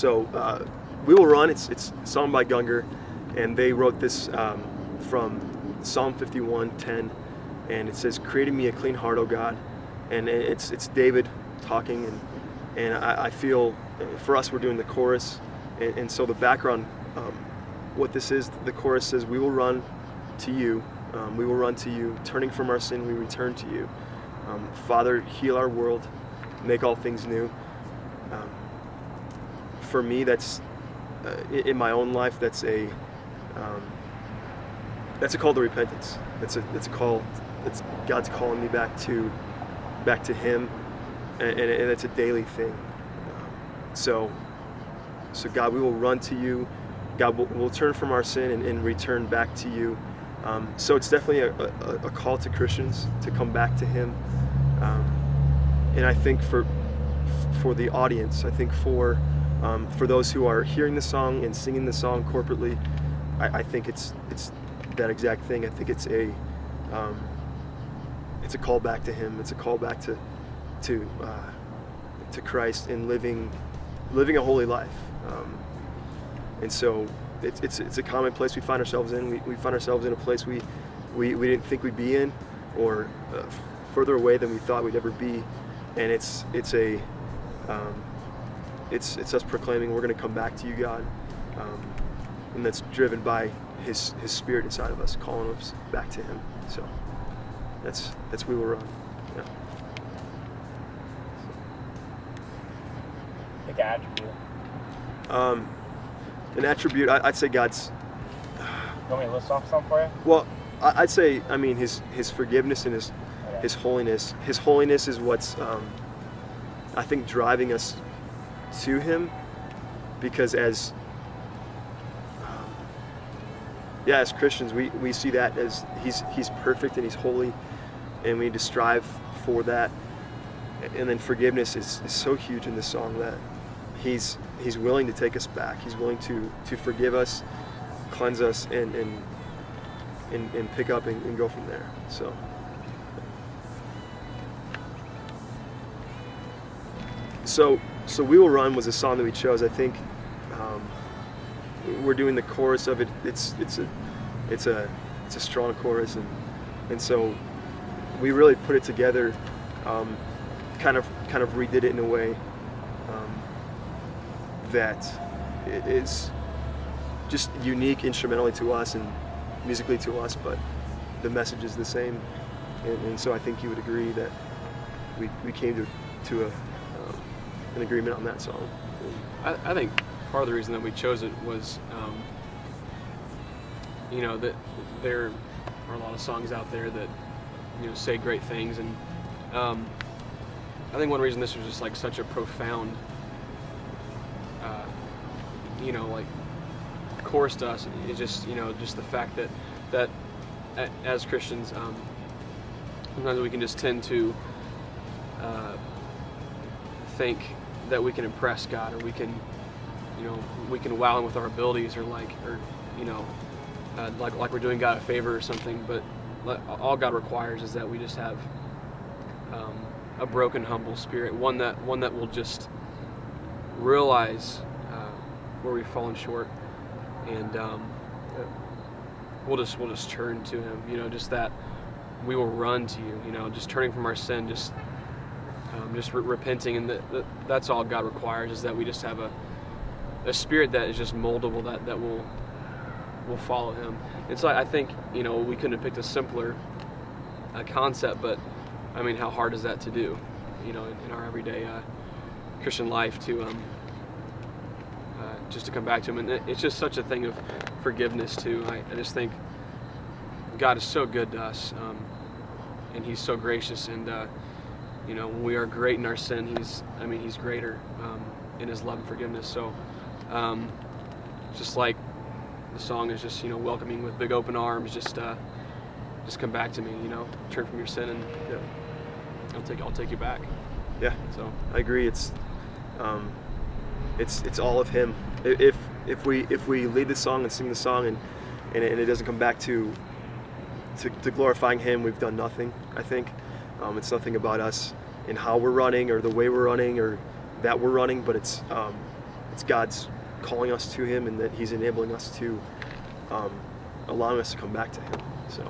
So We Will Run, it's a song by Gunger, and they wrote this from Psalm 51:10, and it says, "Creating me a clean heart, O God." And it's David talking, and I feel for us we're doing the chorus, and so the background, what this is, the chorus says, "We will run to you, we will run to you, turning from our sin we return to you. Father, heal our world, make all things new." For me, that's in my own life, that's a call to repentance. It's a call. It's God's calling me back to Him, and it's a daily thing. So God, we will run to you. God, we'll turn from our sin and return back to you. So it's definitely a call to Christians to come back to Him. And I think for the audience, I think for those who are hearing the song and singing the song corporately, I think it's that exact thing. I think it's a call back to Him. It's a call back to Christ and living a holy life. And so it's a common place we find ourselves in. We find ourselves in a place we didn't think we'd be in, or further away than we thought we'd ever be. And it's us proclaiming, we're going to come back to you, God, and that's driven by His Spirit inside of us, calling us back to Him. So that's We Will Run. Yeah. Pick an attribute. An attribute, I'd say God's. You want me to list off some for you? Well, I'd say, His forgiveness and His holiness. His holiness is what's, I think, driving us to Him, because as Christians, we see that as He's perfect and He's holy, and we need to strive for that. And then forgiveness is so huge in this song, that He's willing to take us back. He's willing to forgive us, cleanse us, and pick up and go from there. So We Will Run was a song that we chose. I think we're doing the chorus of it. It's a strong chorus, and so we really put it together, kind of redid it in a way that is just unique instrumentally to us and musically to us, but the message is the same. And so I think you would agree that we came to an agreement on that song. I think part of the reason that we chose it was, that there are a lot of songs out there that, say great things, and I think one reason this was just like such a profound, chorus to us is just, just the fact that as Christians, sometimes we can just tend to think that we can impress God, or we can wow Him with our abilities, or like we're doing God a favor or something. But all God requires is that we just have a broken, humble spirit, one that will just realize where we've fallen short, and we'll just turn to Him. Just that we will run to you. Just turning from our sin, just repenting, and that's all God requires, is that we just have a spirit that is just moldable, that will follow Him. And so I think we couldn't have picked a simpler concept, but how hard is that to do? In our everyday Christian life, to just to come back to Him, and it's just such a thing of forgiveness too. I just think God is so good to us, and He's so gracious, and when we are great in our sin, He's greater in His love and forgiveness. So just like the song is just welcoming with big open arms, just come back to me, turn from your sin, and I'll take you back. Yeah. So I agree. It's all of Him. If we lead the song and sing the song and it doesn't come back to glorifying Him, we've done nothing. I think it's nothing about us and how we're running, or the way we're running, or that we're running, but it's it's God's calling us to Him, and that He's enabling us to, allowing us to come back to Him. So